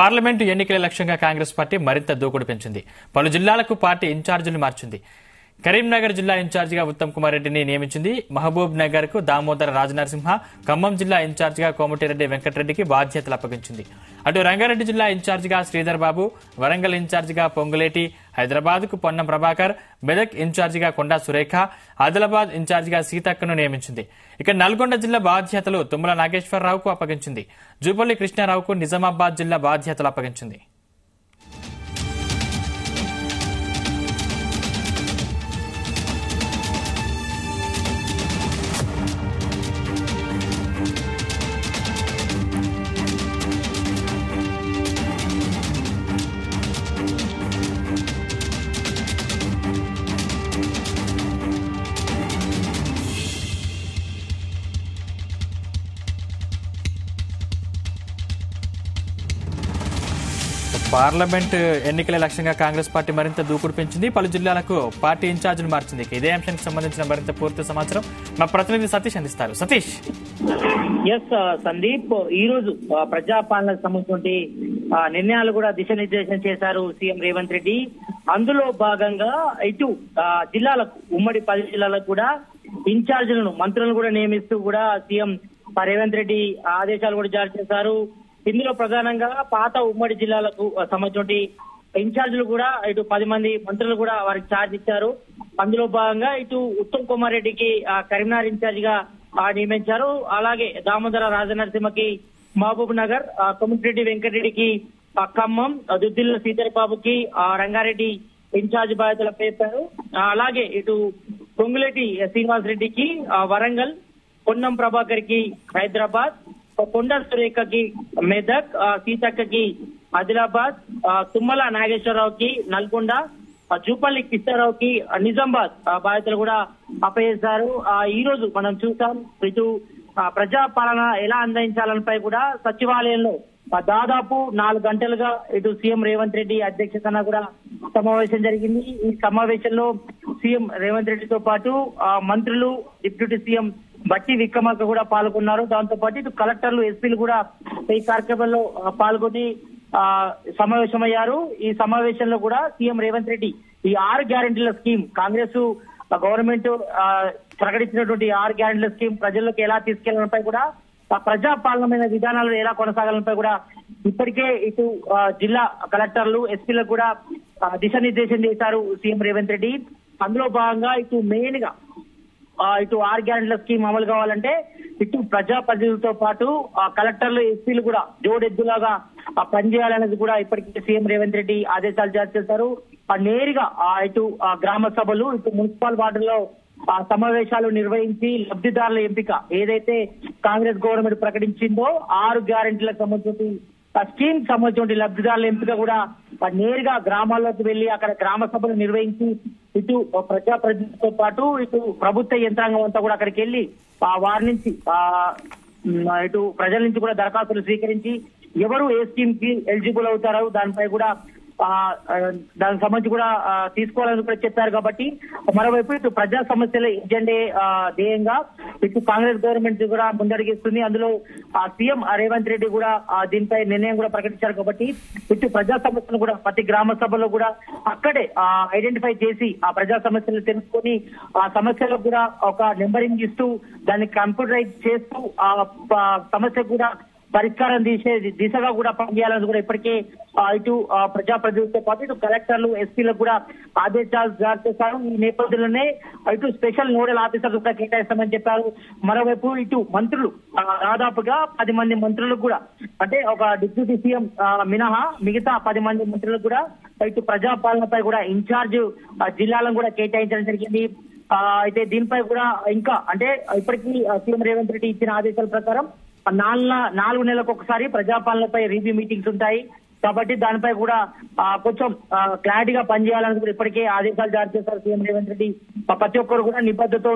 Parliament ఎన్నికల లక్ష్యంగా Congress party మరింత దూకుడు పెంచింది. పలు జిల్లాలకు పార్టీ ఇన్ఛార్జీలు మార్చింది. కరీంనగర్ జిల్లా ఇన్ఛార్జిగా ఉత్తమ్ కుమార్ రెడ్డిని నియమించింది. మహబూబ్ నగర్ కు దామోదర రాజనరసింహ, ఖమ్మం జిల్లా ఇన్ఛార్జిగా కోమటిరెడ్డి వెంకటరెడ్డికి బాధ్యతలు అప్పగించింది. అటు రంగారెడ్డి జిల్లా ఇన్ఛార్జిగా శ్రీధర్ బాబు, వరంగల్ ఇన్ఛార్జిగా పొంగులేటి, హైదరాబాద్ కు పొన్నం ప్రభాకర్, మెదక్ ఇన్ఛార్జిగా కొండా సురేఖ, ఆదిలాబాద్ ఇన్ఛార్జిగా సీతక్కను నియమించింది. ఇక నల్గొండ జిల్లా బాధ్యతలు తుమ్మల నాగేశ్వరరావుకు అప్పగించింది. జూపల్లి కృష్ణారావుకు నిజామాబాద్ జిల్లా బాధ్యతలు అప్పగించింది. పార్లమెంట్ ఎన్నికల లక్ష్యంగా కాంగ్రెస్ పార్టీ మరింత దూకుడు పెంచింది. పలు జిల్లాలకు పార్టీ ఇన్ఛార్జీలు మార్చింది. ఇదే అంశానికి సంబంధించిన మరింత పూర్తి సమాచారం మా ప్రతినిధి సతీష్ అందిస్తారు. సతీష్. సందీప్, ఈ రోజు ప్రజాపాలనకు సంబంధించి నిర్ణయాలు కూడా దిశానిర్దేశం చేశారు సీఎం రేవంత్ రెడ్డి. అందులో భాగంగా ఇటు జిల్లాలకు, ఉమ్మడి 10 జిల్లాలకు కూడా ఇన్ఛార్జీలను, మంత్రులను కూడా నియమిస్తూ కూడా సీఎం రేవంత్ రెడ్డి ఆదేశాలు కూడా జారీ చేశారు. ఇందులో ప్రధానంగా పాత ఉమ్మడి జిల్లాలకు సంబంధించి ఇన్ఛార్జీలు కూడా ఇటు 10 మంది మంత్రులు కూడా వారికి ఛార్జ్ ఇచ్చారు. అందులో భాగంగా ఇటు ఉత్తమ్ కుమార్ రెడ్డికి కరీంనగర్ ఇన్ఛార్జిగా నియమించారు. అలాగే దామోదర రాజనరసింహకి మహబూబ్ నగర్, కోమటిరెడ్డి వెంకటరెడ్డికి ఖమ్మం, దుద్దిల్ల శ్రీధర్ బాబుకి రంగారెడ్డి ఇన్ఛార్జ్ బాధ్యతలు పేర్చారు. అలాగే ఇటు పొంగులేటి శ్రీనివాస్ రెడ్డికి వరంగల్, పొన్నం ప్రభాకర్ కి హైదరాబాద్, కొండా సురేఖకి మెదక్, సీతక్కకి ఆదిలాబాద్, తుమ్మల నాగేశ్వరరావుకి నల్గొండ, జూపల్లి కృష్ణారావుకి నిజామాబాద్ బాధ్యతలు కూడా అప్పచేశారు. ఈ రోజు మనం చూసాం ఇటు ప్రజాపాలన ఎలా అందించాలనిపై కూడా సచివాలయంలో దాదాపు 4 గంటలుగా ఇటు సీఎం రేవంత్ రెడ్డి అధ్యక్షతన కూడా సమావేశం జరిగింది. ఈ సమావేశంలో సీఎం రేవంత్ రెడ్డితో పాటు మంత్రులు, డిప్యూటీ సీఎం బట్టి విక్రమార్క కూడా పాల్గొన్నారు. దాంతో పాటు ఇటు కలెక్టర్లు, ఎస్పీలు కూడా ఈ కార్యక్రమంలో పాల్గొని సమావేశమయ్యారు. ఈ సమావేశంలో కూడా సీఎం రేవంత్ రెడ్డి ఈ 6 గ్యారెంటీల స్కీమ్, కాంగ్రెస్ గవర్నమెంట్ ప్రకటించినటువంటి 6 గ్యారెంటీల స్కీమ్ ప్రజల్లోకి ఎలా తీసుకెళ్లడంపై కూడా, ప్రజాపాలనమైన విధానాలు ఎలా కొనసాగాలపై కూడా ఇప్పటికే ఇటు జిల్లా కలెక్టర్లు, ఎస్పీలకు కూడా దిశానిర్దేశం చేశారు సీఎం రేవంత్ రెడ్డి. అందులో భాగంగా ఇటు మెయిన్ గా ఇటు 6 గ్యారెంటీల స్కీమ్ అమలు కావాలంటే ఇటు ప్రజాప్రతినిధులతో పాటు కలెక్టర్లు, ఎస్పీలు కూడా జోడెద్దులాగా పనిచేయాలనేది కూడా ఇప్పటికే సీఎం రేవంత్ రెడ్డి ఆదేశాలు జారీ చేశారు. నేరుగా ఇటు గ్రామ సభలు, ఇటు మున్సిపల్ వార్డుల్లో సమావేశాలు నిర్వహించి లబ్ధిదారుల ఎంపిక ఏదైతే కాంగ్రెస్ గవర్నమెంట్ ప్రకటించిందో 6 గ్యారెంటీలకు సంబంధించి స్కీమ్ సంబంధించిన లబ్ధిదారుల ఎంపిక కూడా నేరుగా గ్రామాల్లోకి వెళ్లి అక్కడ గ్రామ సభలు నిర్వహించి ఇటు ప్రజాప్రతినిధులతో పాటు ఇటు ప్రభుత్వ యంత్రాంగం అంతా కూడా అక్కడికి వెళ్లి వారి నుంచి ఇటు ప్రజల నుంచి కూడా దరఖాస్తులు స్వీకరించి ఎవరు ఏ స్కీమ్ కి ఎలిజిబుల్ అవుతారో దానిపై కూడా దానికి సంబంధించి కూడా తీసుకోవాలని కూడా చెప్పారు. కాబట్టి మరోవైపు ఇటు ప్రజా సమస్యల ఎజెండే ధ్యేయంగా ఇటు కాంగ్రెస్ గవర్నమెంట్ కూడా ముందడిగిస్తుంది. అందులో సీఎం రేవంత్ రెడ్డి కూడా దీనిపై నిర్ణయం కూడా ప్రకటించారు. కాబట్టి ఇటు ప్రజా సమస్యలు కూడా ప్రతి గ్రామ సభలో కూడా అక్కడే ఐడెంటిఫై చేసి ఆ ప్రజా సమస్యలు తెలుసుకొని ఆ సమస్యలకు కూడా ఒక నెంబరింగ్ ఇస్తూ దాన్ని కంప్యూటరైజ్ చేస్తూ ఆ సమస్య కూడా పరిష్కారం దిశగా కూడా పనిచేయాలని కూడా ఇప్పటికే ఇటు ప్రజాప్రతినిధులతో పాటు ఇటు కలెక్టర్లు, ఎస్పీలకు కూడా ఆదేశాలు జారీ చేశారు. ఈ నేపథ్యంలోనే ఇటు స్పెషల్ నోడల్ ఆఫీసర్లు కూడా కేటాయిస్తామని చెప్పారు. మరోవైపు ఇటు మంత్రులు దాదాపుగా 10 మంది మంత్రులకు కూడా, అంటే ఒక డిప్యూటీ సీఎం మినహా మిగతా 10 మంది మంత్రులకు కూడా ఇటు ప్రజాపాలనపై కూడా ఇన్ఛార్జ్ జిల్లాలను కూడా కేటాయించడం జరిగింది. అయితే దీనిపై కూడా ఇంకా అంటే ఇప్పటికీ సీఎం రేవంత్ రెడ్డి ఇచ్చిన ఆదేశాల ప్రకారం 4 నెలలకు ఒకసారి ప్రజాపాలనపై రివ్యూ మీటింగ్స్ ఉంటాయి. కాబట్టి దానిపై కూడా కొంచెం క్లారిటీగా పనిచేయాలని కూడా ఇప్పటికే ఆదేశాలు జారీ చేశారు సీఎం రేవంత్ రెడ్డి. ప్రతి ఒక్కరు కూడా నిబద్ధతో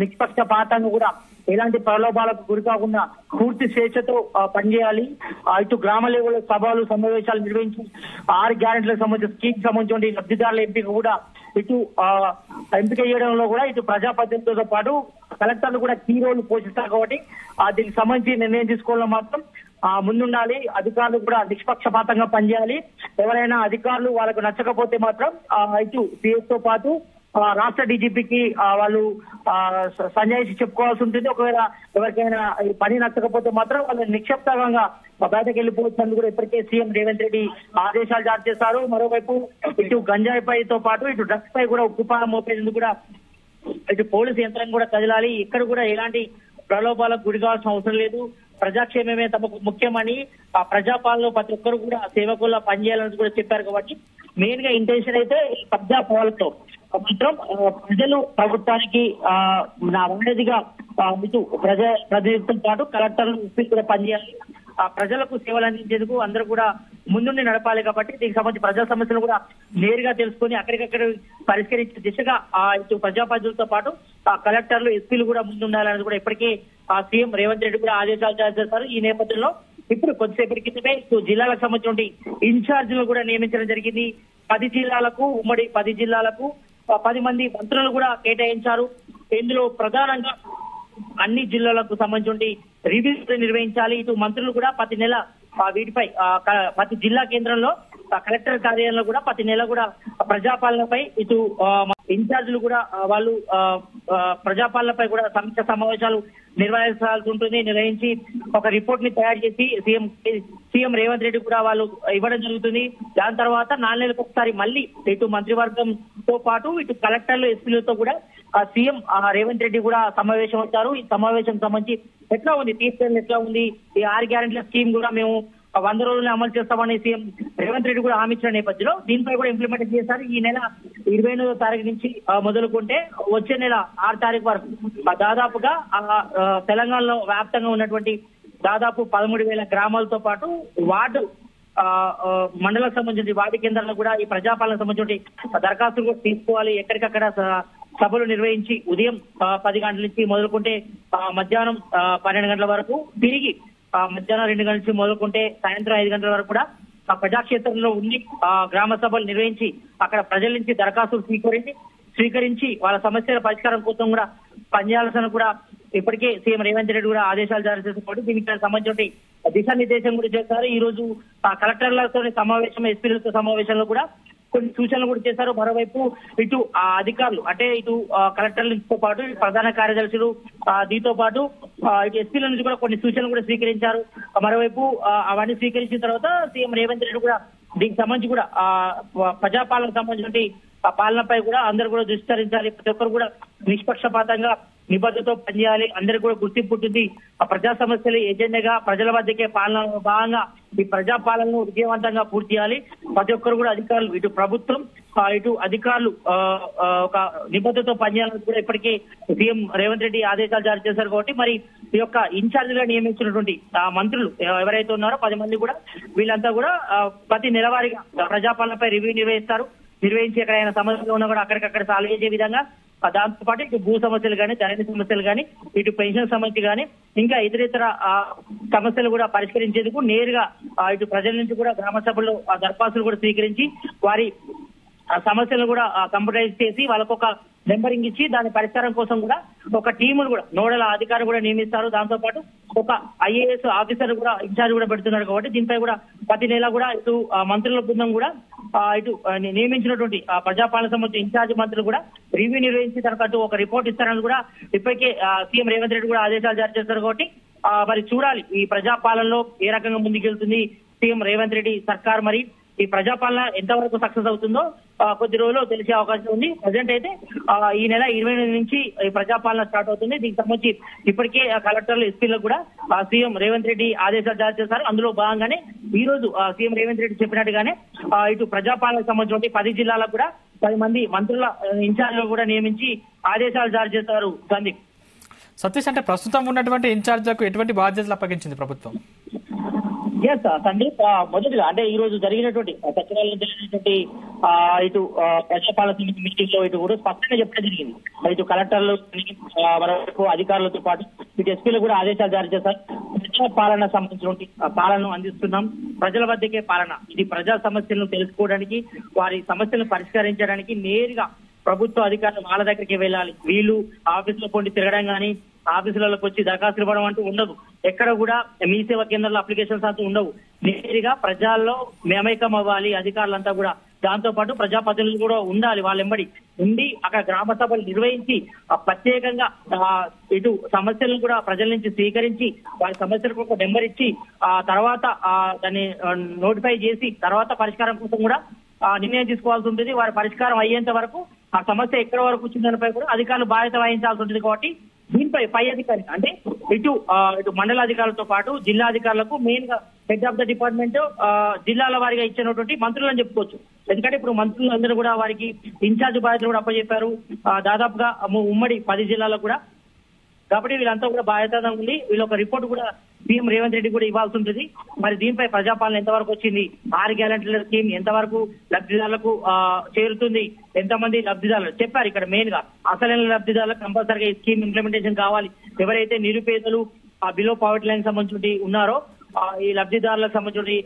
నిష్పక్షపాతంగా కూడా ఎలాంటి ప్రలోభాలకు గురి కాకుండా పూర్తి స్వేచ్ఛతో పనిచేయాలి. ఇటు గ్రామ లెవెల్ సభలు, సమావేశాలు నిర్వహించి 6 గ్యారెంటీలకు సంబంధించిన స్కీమ్ సంబంధించిన లబ్ధిదారుల ఎంపిక కూడా ఇటు ఎంపిక చేయడంలో కూడా ఇటు ప్రజాప్రతినిధులతో పాటు కలెక్టర్లు కూడా కీ రోల్ పోషిస్తారు. కాబట్టి దీనికి సంబంధించి నిర్ణయం తీసుకోవడం మాత్రం ముందుండాలి. అధికారులు కూడా నిష్పక్షపాతంగా పనిచేయాలి. ఎవరైనా అధికారులు వాళ్ళకు నచ్చకపోతే మాత్రం ఇటు సిఎస్ తో పాటు రాష్ట్ర డీజీపీకి వాళ్ళు సంజాయిషి చెప్పుకోవాల్సి ఉంటుంది. ఒకవేళ ఎవరికైనా ఈ పని నచ్చకపోతే మాత్రం వాళ్ళు నిక్షిప్తంగా బయటకు వెళ్ళిపోవచ్చని కూడా ఇప్పటికే సీఎం రేవంత్ రెడ్డి ఆదేశాలు జారీ చేశారు. మరోవైపు ఇటు గంజాయిపైతో పాటు ఇటు డ్రగ్స్ పై కూడా ఉక్కుపాదం మోపేందుకు కూడా ఇటు పోలీసు యంత్రం కూడా కదలాలి. ఇక్కడ కూడా ఎలాంటి ప్రలోభాలకు గురి కావాల్సిన అవసరం లేదు. ప్రజాక్షేమమే తమకు ముఖ్యమని ఆ ప్రజాపాలనలో ప్రతి ఒక్కరు కూడా సేవకుల్లా పనిచేయాలని కూడా చెప్పారు. కాబట్టి మెయిన్ గా ఇంటెన్షన్ అయితే ఈ ప్రజాపాలనలో మాత్రం ప్రజలు ప్రభుత్వానికి వారధిగా ఇటు ప్రజలతో పాటు కలెక్టర్లు కూడా పనిచేయాలి. ప్రజలకు సేవలు అందించేందుకు అందరూ కూడా ముందుండి నడపాలి. కాబట్టి దీనికి సంబంధించి ప్రజా సమస్యలు కూడా నేరుగా తెలుసుకొని అక్కడికక్కడ పరిష్కరించే దిశగా ఇటు ప్రజాప్రతినిధులతో పాటు కలెక్టర్లు ఎస్పీలు కూడా ముందుండాలని కూడా ఇప్పటికే సీఎం రేవంత్ రెడ్డి కూడా ఆదేశాలు జారీ చేశారు. ఈ నేపథ్యంలో ఇప్పుడు కొద్దిసేపటి క్రితమే జిల్లాలకు సంబంధించిన ఇన్ఛార్జీలు కూడా నియమించడం జరిగింది. 10 జిల్లాలకు ఉమ్మడి 10 జిల్లాలకు 10 మంది మంత్రులు కూడా కేటాయించారు. ఇందులో ప్రధానంగా అన్ని జిల్లాలకు సంబంధించి రివ్యూ నిర్వహించాలి. ఇటు మంత్రులు కూడా ప్రతి నెల వీటిపై ప్రతి జిల్లా కేంద్రంలో కలెక్టర్ కార్యాలయంలో కూడా ప్రతి నెల కూడా ప్రజాపాలనపై ఇటు ఇన్ఛార్జీలు కూడా వాళ్ళు ప్రజాపాలనపై కూడా సమీక్ష సమావేశాలు నిర్వహించాల్సి ఉంటుంది. నిర్వహించి ఒక రిపోర్ట్ ని తయారు చేసి సీఎం రేవంత్ రెడ్డి కూడా వాళ్ళు ఇవ్వడం జరుగుతుంది. దాని తర్వాత 4 నెలలకు ఒకసారి మళ్ళీ ఇటు మంత్రివర్గంతో పాటు ఇటు కలెక్టర్లు ఎస్పీలతో కూడా సీఎం రేవంత్ రెడ్డి కూడా సమావేశం అవుతారు. ఈ సమావేశం సంబంధించి ఎట్లా ఉంది, తీసుకెళ్ళి ఎట్లా ఉంది, ఈ 6 గ్యారెంటీల స్కీమ్ కూడా మేము 100 రోజులు అమలు చేస్తామని సీఎం రేవంత్ రెడ్డి కూడా హామీ ఇచ్చిన నేపథ్యంలో దీనిపై కూడా ఇంప్లిమెంట్ చేశారు. ఈ నెల 28వ తారీఖు నుంచి మొదలుకుంటే వచ్చే నెల 6 తారీఖు వరకు దాదాపుగా తెలంగాణలో వ్యాప్తంగా ఉన్నటువంటి దాదాపు 13,000 గ్రామాలతో పాటు వార్డు మండలకు సంబంధించి వార్డు కేంద్రాల్లో కూడా ఈ ప్రజాపాలనకు సంబంధించి దరఖాస్తులు కూడా తీసుకోవాలి. ఎక్కడికక్కడ సభలు నిర్వహించి ఉదయం 10 గంటల నుంచి మొదలుకుంటే మధ్యాహ్నం 12 గంటల వరకు, తిరిగి మధ్యాహ్నం 2 గంటల నుంచి మొదలుకుంటే సాయంత్రం 5 గంటల వరకు కూడా ప్రజాక్షేత్రంలో ఉండి గ్రామ సభలు నిర్వహించి అక్కడ ప్రజల నుంచి దరఖాస్తులు స్వీకరించి వాళ్ళ సమస్యల పరిష్కారం కోసం కూడా పనిచేయాల్సిన కూడా ఇప్పటికే సీఎం రేవంత్ రెడ్డి కూడా ఆదేశాలు జారీ చేసినప్పుడు దీనికి సంబంధించి దిశానిర్దేశం కూడా చేశారు. ఈ రోజు కలెక్టర్లతో సమావేశం, ఎస్పీలతో సమావేశంలో కూడా కొన్ని సూచనలు కూడా చేశారు. మరోవైపు ఇటు అధికారులు అంటే ఇటు కలెక్టర్లతో పాటు ప్రధాన కార్యదర్శులు దీంతో పాటు ఇటు ఎస్పీల నుంచి కూడా కొన్ని సూచనలు కూడా స్వీకరించారు. మరోవైపు అవన్నీ స్వీకరించిన తర్వాత సీఎం రేవంత్ రెడ్డి కూడా దీనికి సంబంధించి కూడా ప్రజాపాలనకు సంబంధించి పాలనపై కూడా అందరూ కూడా దృష్టి సారించాలి. ప్రతి ఒక్కరు కూడా నిష్పక్షపాతంగా నిబద్ధతతో పనిచేయాలి. అందరికీ కూడా గుర్తింపు ఉంటుంది. ఆ ప్రజా సమస్యలు ఎజెండాగా ప్రజల వద్దకే పాలన భాగంగా ఈ ప్రజాపాలనను విజయవంతంగా పూర్తి చేయాలి. ప్రతి ఒక్కరు కూడా అధికారులు ఇటు ప్రభుత్వం ఇటు అధికారులు ఒక నిబద్ధతతో పనిచేయాలని కూడా ఇప్పటికే సీఎం రేవంత్ రెడ్డి ఆదేశాలు జారీ చేశారు. కాబట్టి మరి ఈ యొక్క ఇన్ఛార్జిగా నియమించినటువంటి మంత్రులు ఎవరైతే ఉన్నారో 10 మంది కూడా వీళ్ళంతా కూడా ప్రతి నెలవారీగా ప్రజాపాలనపై రివ్యూ నిర్వహించి ఎక్కడైనా సమస్యలు ఉన్నా కూడా అక్కడికక్కడ సాల్వ్ చేసే విధంగా, దాంతో పాటు ఇటు భూ సమస్యలు కానీ, ధరణి సమస్యలు కానీ, ఇటు పెన్షన్ సమస్య కానీ, ఇంకా ఇతర సమస్యలు కూడా పరిష్కరించేందుకు నేరుగా ఇటు ప్రజల నుంచి కూడా గ్రామ సభల్లో దరఖాస్తులు కూడా స్వీకరించి వారి సమస్యలను కూడా కంప్యూటరైజ్ చేసి వాళ్ళకు ఒక నెంబరింగ్ ఇచ్చి దాని పరిష్కారం కోసం కూడా ఒక టీమును కూడా నోడల్ అధికారి కూడా నియమిస్తారు. దాంతో పాటు ఒక ఐఏఎస్ ఆఫీసర్ కూడా ఇన్ఛార్జ్ కూడా పెడుతున్నారు. కాబట్టి దీనిపై కూడా ప్రతి నెల కూడా ఇటు మంత్రుల బృందం కూడా ఇటు నియమించినటువంటి ప్రజాపాలన సంబంధించిన ఇన్ఛార్జ్ మంత్రులు కూడా రివ్యూ నిర్వహించి తర్వాత ఒక రిపోర్ట్ ఇస్తారని కూడా ఇప్పటికే సీఎం రేవంత్ రెడ్డి కూడా ఆదేశాలు జారీ చేస్తారు. కాబట్టి మరి చూడాలి ఈ ప్రజాపాలనలో ఏ రకంగా ముందుకెళ్తుంది సీఎం రేవంత్ రెడ్డి సర్కార్. మరి ఈ ప్రజాపాలన ఎంతవరకు సక్సెస్ అవుతుందో కొద్ది రోజుల్లో తెలిసే అవకాశం ఉంది. ప్రజెంట్ అయితే ఈ నెల 28 నుంచి ఈ ప్రజాపాలన స్టార్ట్ అవుతుంది. దీనికి సంబంధించి ఇప్పటికే కలెక్టర్లు, ఎస్పీలకు కూడా సీఎం రేవంత్ రెడ్డి ఆదేశాలు జారీ చేశారు. అందులో భాగంగానే ఈ రోజు సీఎం రేవంత్ రెడ్డి చెప్పినట్టుగానే ఇటు ప్రజాపాలనకు సంబంధించిన 10 జిల్లాలకు కూడా 10 మంది మంత్రుల ఇన్ఛార్జ్లు కూడా నియమించి ఆదేశాలు జారీ చేశారు. సందీప్. సతీష్, అంటే ప్రస్తుతం ఉన్నటువంటి ఇన్ఛార్జ్లకు ఎటువంటి బాధ్యతలు అప్పగించింది ప్రభుత్వం? ఎస్ సందీప్, మొదటిగా అంటే ఈ రోజు జరిగినటువంటి సచివాలయంలో జరిగినటువంటి ఇటు ప్రజాపాలన సమితి మీటింగ్ లో ఇటు కూడా స్పష్టంగా చెప్పడం జరిగింది. ఇటు కలెక్టర్లు మరొక అధికారులతో పాటు ఇటు ఎస్పీలు కూడా ఆదేశాలు జారీ చేశారు. ప్రజాపాలన సంబంధించినటువంటి పాలనను అందిస్తున్నాం, ప్రజల వద్దకే పాలన. ఇది ప్రజా సమస్యలను తెలుసుకోవడానికి, వారి సమస్యలను పరిష్కరించడానికి నేరుగా ప్రభుత్వ అధికారులు వాళ్ళ దగ్గరికి వెళ్ళాలి. వీళ్ళు ఆఫీసులో పొండి తిరగడం కానీ, ఆఫీసులకు వచ్చి దరఖాస్తులు ఇవ్వడం అంటూ ఉండదు. ఎక్కడ కూడా మీ సేవా కేంద్రాల్లో అప్లికేషన్స్ అంటూ ఉండవు. నేరుగా ప్రజల్లో మేమైకం అవ్వాలి అధికారులంతా కూడా. దాంతో పాటు ప్రజాప్రతినిధులు కూడా ఉండాలి, వాళ్ళెంబడి ఉండి అక్కడ గ్రామ సభలు నిర్వహించి ప్రత్యేకంగా ఇటు సమస్యలను కూడా ప్రజల నుంచి స్వీకరించి వారి సమస్యలకు ఒక నెంబర్ ఇచ్చి తర్వాత దాన్ని నోటిఫై చేసి తర్వాత పరిష్కారం కోసం కూడా నిర్ణయం తీసుకోవాల్సి ఉంటుంది. వారి పరిష్కారం అయ్యేంత వరకు ఆ సమస్య ఎక్కడ వరకు వచ్చిందనిపై కూడా అధికారులు బాధ్యత వహించాల్సి ఉంటుంది. కాబట్టి దీనిపై పై అధికారి అంటే ఇటు మండల అధికారులతో పాటు జిల్లా అధికారులకు మెయిన్ గా హెడ్ ఆఫ్ ద డిపార్ట్మెంట్ జిల్లాల వారిగా ఇచ్చినటువంటి మంత్రులని చెప్పుకోవచ్చు. ఎందుకంటే ఇప్పుడు మంత్రులందరూ కూడా వారికి ఇన్ఛార్జ్ బాధ్యతలు కూడా అప్పచెప్పారు దాదాపుగా ఉమ్మడి 10 జిల్లాలకు కూడా. కాబట్టి వీళ్ళంతా కూడా బాధ్యత ఉండి వీళ్ళ ఒక రిపోర్ట్ కూడా సీఎం రేవంత్ రెడ్డి కూడా ఇవ్వాల్సి ఉంటుంది. మరి దీనిపై ప్రజాపాలన ఎంతవరకు వచ్చింది, 6 గ్యారెంటీల స్కీమ్ ఎంతవరకు లబ్ధిదారులకు చేరుతుంది, ఎంతమంది లబ్ధిదారులు చెప్పారు. ఇక్కడ మెయిన్ గా అసలైన లబ్ధిదారులకు కంపల్సరీగా ఈ స్కీమ్ ఇంప్లిమెంటేషన్ కావాలి. ఎవరైతే నిరుపేదలు బిలో పావర్టీ లైన్ సంబంధించి ఉన్నారో ఈ లబ్ధిదారులకు సంబంధించి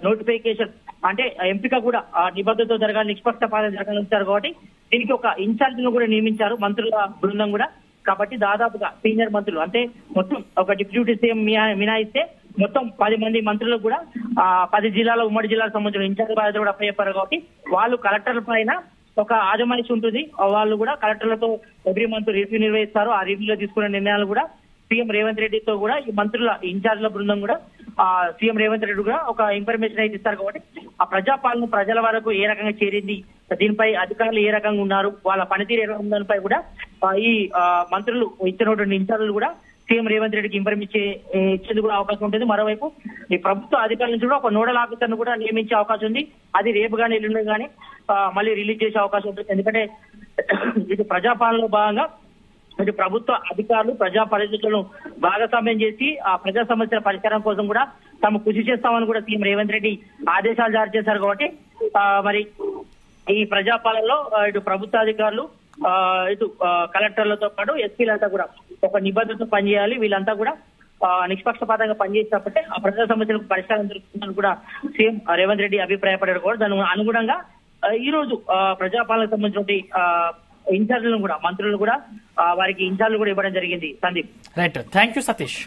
నోటిఫికేషన్ అంటే ఎంపిక కూడా నిబద్ధతతో జరగాలి, నిష్పక్షపాతం జరగాలంటారు. కాబట్టి దీనికి ఒక ఇన్ఛార్జ్ ను కూడా నియమించారు మంత్రుల బృందం కూడా. కాబట్టి దాదాపుగా సీనియర్ మంత్రులు అంటే మొత్తం ఒక డిప్యూటీ సీఎం మినాయిస్తే మొత్తం 10 మంది మంత్రులకు కూడా 10 జిల్లాల ఉమ్మడి జిల్లాకు సంబంధించిన ఇన్ఛార్జ్ బాధ్యత కూడా అప్పచెప్పారు. కాబట్టి వాళ్ళు కలెక్టర్ల పైన ఒక ఆజమాయిషి ఉంటుంది. వాళ్ళు కూడా కలెక్టర్లతో ఎవ్రీ మంత్ రివ్యూ నిర్వహిస్తారు. ఆ రివ్యూలో తీసుకునే నిర్ణయాలు కూడా సీఎం రేవంత్ రెడ్డితో కూడా ఈ మంత్రుల ఇన్ఛార్జ్ల బృందం కూడా సీఎం రేవంత్ రెడ్డి కూడా ఒక ఇన్ఫర్మేషన్ అయితే ఇస్తారు. కాబట్టి ఆ ప్రజాపాలన ప్రజల వరకు ఏ రకంగా చేరింది, దీనిపై అధికారులు ఏ రకంగా ఉన్నారు, వాళ్ళ పనితీరు ఎలా ఉందనిపై కూడా ఈ మంత్రులు ఇచ్చినటువంటి ఇన్ఛార్జీలు కూడా సీఎం రేవంత్ రెడ్డికి ఇచ్చేందుకు కూడా అవకాశం ఉంటుంది. మరోవైపు ఈ ప్రభుత్వ అధికారుల నుంచి కూడా ఒక నోడల్ ఆఫీసర్ ను కూడా నియమించే అవకాశం ఉంది. అది రేపు కానీ ఎల్లుండి కానీ మళ్ళీ రిలీజ్ చేసే అవకాశం ఉంటుంది. ఎందుకంటే ఇది ప్రజాపాలనలో భాగంగా ఇటు ప్రభుత్వ అధికారులు ప్రజా పరిస్థితులను భాగస్వామ్యం చేసి ఆ ప్రజా సమస్యల పరిష్కారం కోసం కూడా తాము కృషి చేస్తామని కూడా సీఎం రేవంత్ రెడ్డి ఆదేశాలు జారీ చేశారు. కాబట్టి మరి ఈ ప్రజాపాలనలో ఇటు ప్రభుత్వ అధికారులు ఇటు కలెక్టర్లతో పాటు ఎస్పీలంతా కూడా ఒక నిబద్ధతతో పనిచేయాలి. వీళ్ళంతా కూడా నిష్పక్షపాతంగా పనిచేసినప్పుడే ఆ ప్రజా సమస్యలకు పరిష్కారం దొరుకుతుందని కూడా సీఎం రేవంత్ రెడ్డి అభిప్రాయపడారు. కూడా దాని అనుగుణంగా ఈ రోజు ప్రజాపాలనకు సంబంధించిన ఇన్ఛార్జీలను కూడా మంత్రులను కూడా వారికి ఇన్ఛార్జీలు కూడా ఇవ్వడం జరిగింది. Sandeep. Right, thank you Satish.